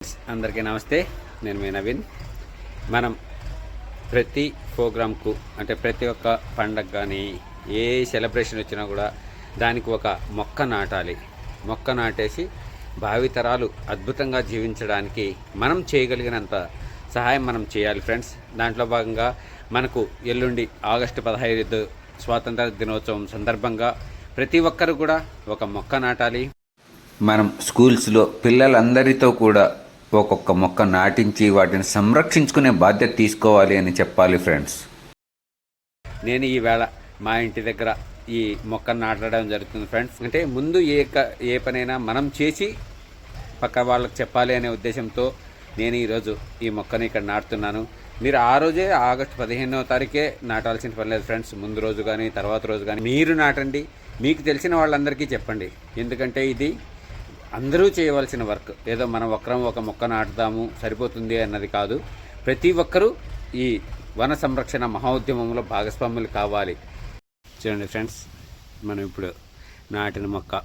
అందరికీ నమస్తే. నేను మీ నవీన్. మనం ప్రతి ప్రోగ్రాంకు అంటే ప్రతి ఒక్క పండగ కానీ ఏ సెలబ్రేషన్ వచ్చినా కూడా దానికి ఒక మొక్క నాటాలి. మొక్క నాటేసి భావితరాలు అద్భుతంగా జీవించడానికి మనం చేయగలిగినంత సహాయం మనం చేయాలి ఫ్రెండ్స్. దాంట్లో భాగంగా మనకు ఎల్లుండి ఆగస్టు 15 స్వాతంత్ర దినోత్సవం సందర్భంగా ప్రతి ఒక్కరు కూడా ఒక మొక్క నాటాలి. మనం స్కూల్స్లో పిల్లలందరితో కూడా ఒక్కొక్క మొక్క నాటించి వాటిని సంరక్షించుకునే బాధ్యత తీసుకోవాలి అని చెప్పాలి ఫ్రెండ్స్. నేను ఈవేళ మా ఇంటి దగ్గర ఈ మొక్కను నాటడం జరుగుతుంది ఫ్రెండ్స్. అంటే ముందు ఏ పనైనా మనం చేసి పక్క వాళ్ళకి చెప్పాలి అనే ఉద్దేశంతో నేను ఈరోజు ఈ మొక్కని ఇక్కడ నాటుతున్నాను. మీరు ఆ రోజే ఆగస్టు 15వ తారీఖే నాటాల్సిన పని లేదు ఫ్రెండ్స్. ముందు రోజు కానీ తర్వాత రోజు కానీ మీరు నాటండి. మీకు తెలిసిన వాళ్ళందరికీ చెప్పండి. ఎందుకంటే ఇది అందరూ చేయవలసిన వర్క్. ఏదో మనం ఒక్కరం ఒక మొక్క నాటుదాము సరిపోతుంది అన్నది కాదు. ప్రతి ఒక్కరూ ఈ వన సంరక్షణ మహోద్యమంలో భాగస్వాములు కావాలి. చూడండి ఫ్రెండ్స్, మనం ఇప్పుడు నాటిన మొక్క